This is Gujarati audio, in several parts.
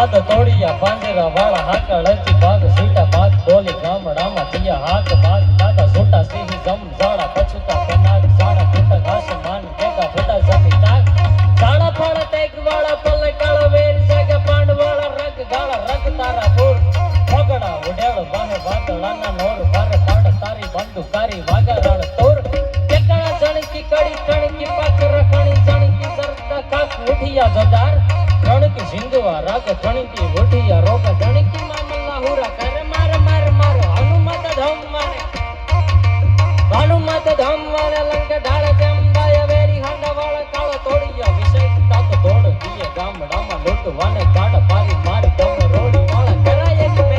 હાથ તોડિયા પાંજરા વાળા હાકળથી ભાગ સીટા ભાગ બોલી ગામડામાં દિયા હાથ ભાગ દાદા છોટા સિંહ જમ જાડા પછુતા કનાક જાડા ફૂટા ઘાસ માન ભેગા ફૂટા જમી તાક જાડા ફાળા ટેક વાળા પલ્લે કાળો વેર જાગે પાંડ વાળા રગ ગાળા રગ તારા પૂર ફગડા ઉડેળ વાહે વાદળાના નોર ભારે પાડ તારી બંદુકારી વાગરાળ તોર કેકડા જણકી કડી ટણકી પાખર કણી જણકી સરતા કાક ઉઠિયા જદાર રણકી સિંધવા રાગ ધણકી ઉઠિયા રોગ ધણકી મામલા હુરા કરે મારે મારે મારો હનુમત ધમ માને લંક ઢાળ જેમ બાય વેરી હાંડા વાળા કાળો તોડિયા વિષય તાતો દોડ દીએ ગામડામાં લૂંટ વાને કાઢ પારી મારી દમ રોડી વાળા કરાય કે બે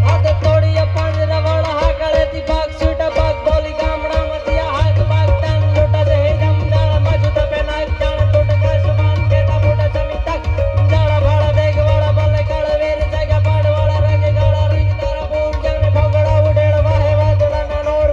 હાથ તોડિયા પાંજરા વાળા હાકળેથી ભાગ છૂટા ભાગ બોલી ગામડામાં દિયા હાથ ભાગ તાન લૂંટા દે જમ જાળા મજુ દબે નાક જાણ ટોટ કાશ માન કેતા ફોટા જમી તક જાળા ભાળા દેગ વાળા બલ્લે કાળા વેર જાગા પાડ વાળા રંગ ગાળા રંગ તારા બોમ જાને ફગડા ઉડેળ વાહે વાદળાના નોર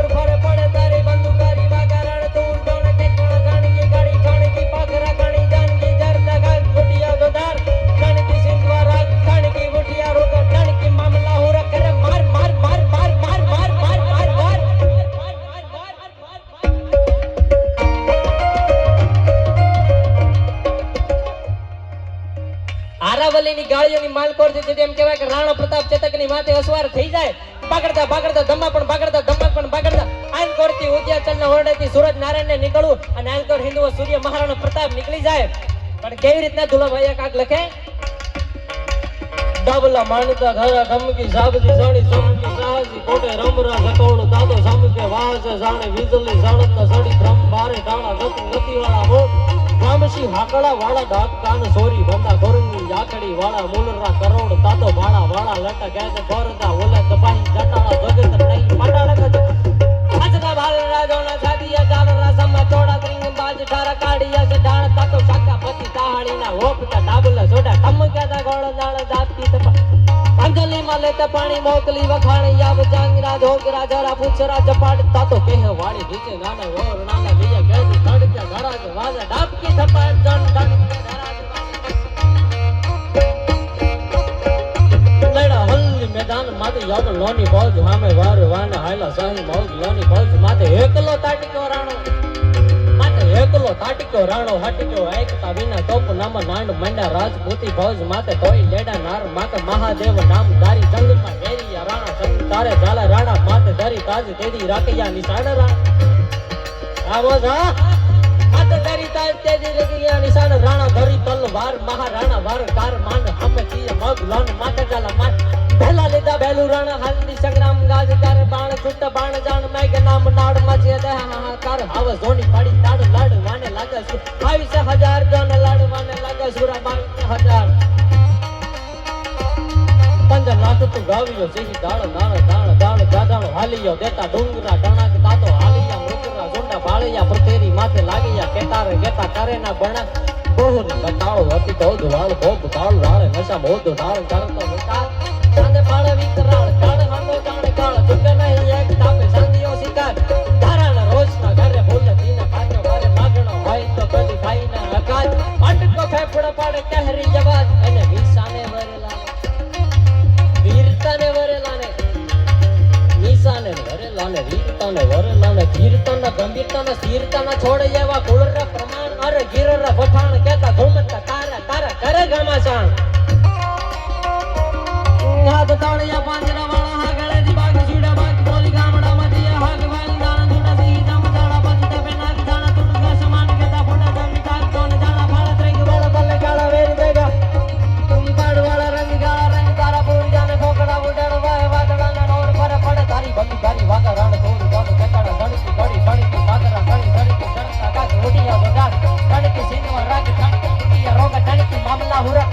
ફરે પડે તારી બંદુકારી વાગારણ તું જોને ટેકણા જાણકી ગાડી ઠાણકી પાખરા ગણી જાનકી જરતા ગાગ ગુટિયા ગોદાર જાણકી સિંધવા રાગ ઠાણકી ગુટિયા રોગ ઠાણકી મામલા હુરા કરે માર માર માર માર માર માર માર માર માર આરાવલીની ગાળીઓની માલકોર છે જેમ કહેવાય કે રાણા પ્રતાપ ચેતકની માથે અસવાર થઈ જાય બાગડતા બાગડતા ધમ્મા પણ બાગડતા ધમ્મા પણ બાગડતા આનકોરથી ઉદ્યાચલના ઓરડેથી સૂરજ નારાયણને નીકળવું અને આનકોર હિન્દુઓ સૂર્ય મહારાણા પ્રતાપ નીકળી જાય પણ કેવી રીતના દુલાભાઈ કાક લખે ડાબલા માનતા ઘરા ધમકી સાબજી સાણી સમકી સાહસી કોટે રમરા જકોણ દાદો સમકે વાહસે જાણે વીજળી જાણતના સડી ધ્રમ બારે ડાણા ગતિ વાળા મોટ રામસી હાકડા વાળા ડાક કાન સોરી બંદા ગોરંગી યાકડી વાળા મૂલરા કરોડ તાતો ભાળા વાળા લટા ગેદ ગોરદા ઓલા દબાઈ જટાળા જગત નહીં પટાળક આજના ભાલરા જોના સાદિયા ચાલરા સમા ચોડા ત્રિંગ બાજ ઠારા કાઢિયા છે ડાણ તાતો સાકા પતિ તાહાડીના હોપતા ડાબલા સોડા ઠમક્યાતા ગોળ દાળ દાતી તપા અંજલિ માં લેતા પાણી મોકલી વખાણી યાવ જાંગરા ઢોકરા જરા પૂછરા જપાટ તાતો કેહ વાળી નીચે નાના ઓર નાના દિયા ગેદ તડક્યા ઘડા કે વાજા ડાબકી થપાટ જન લડા હલ્લી મેદાન માથે યમ લોની ફૌજ હામે વાર વાને હાયલા સાહી મૌજ લોની ફૌજ માથે એકલો તાટીકો રાણો હટીકો એકતા વિના તોપ નામ નાંડ મંડા રાજપૂતી ફૌજ માથે તોય લેડા નાર માથે મહાદેવ નામ દારી જંગમાં વેરિયા રાણા સંગ તારે ઝાલા રાણા માથે ધરી તાજ તેદી રાકિયા નિશાન રાણા આવાજ હા માથે ધરી તાજ તેદી રાકિયા નિશાન રાણા ધરી તલવાર મહારાણા વાર કાર માન હમે તીય મગ લોન માથે ઝાલા માથ પહેલા લીધા બેલું રાણા હાલની સંગ્રામ ગાજ તારે બાણ છૂટ બાણ જાણ મેઘ નામ નાડ મચે દે હાહાકાર હાવ ઝોની પાડી તાડ લાડ વાને લાગે 22,000 જન લાડ વાને લાગે સુરા 22,000 પંજ લાખ તું ગાવ્યો સહી દાળ દાણ જાદાણો હાલિયો દેતા ડુંગરા ગણા તાતો હાલિયા મૃતરા ઝુંડા બાળિયા પ્રતેરી માથે લાગિયા કેતારે કેતા કરે ના બણા બહુન કટાળો હતી તો વાળ ભોગ તાળ વાળે નશા મોદ ઢાળ કરતો મોટા સાંજે પાળે વિકરાળ કાળ હાંડો જાણે કાળ ચુકે નહીં એક તાપે સાંધિયો શિકાર ધારાના રોજના ઘરે ભૂલ દીના કાચો ઘરે માગણો હોય તો કદી ખાઈને હકાત અટકો ફેફડા પાડે કહેરી જવાજ અને વિસાને વરેલા વીરતાને વરેલાને નિશાને વરેલાને વીરતાને વરેલાને ધીરતાના ગંભીરતાના સ્થિરતાના છોડે એવા કુળરા પ્રમાણ અરે ગીરરા વઠાણ કેતા ઘુમતા તારા કરે ઘમાસાણ હાથ તાળિયા પાંજરા વાળા હાગળેથી ભાગ છૂડા ભાગ બોલી ગામડામાં દિયા ભાગ વાલ દાણા છૂટા સહી જમ જાળા પછી તપે નાક જાણા તુટકા સમાન કેતા ફોટા જમી તાક તોને જાણા ભાળા ત્રેંગ વાળા બલ્લે કાળા વેર દેગા પાડ વાળા રંગ ગાળા રંગ તારા પૂરી જાને ફોકડા ઉડાડ વાહે વાદળાના નોર ફરે પડે તારી બંદુકારી વાગા રાણ તોડ જોન કેતાડા ધણકી ઘડી વાગરા ઘણી ધણકી ધણકા કાક ઉડિયા વગાડ ધણકી સિંધવા રાગ ધણકી ઉડિયા રોગ ધણકી મામલા હુરા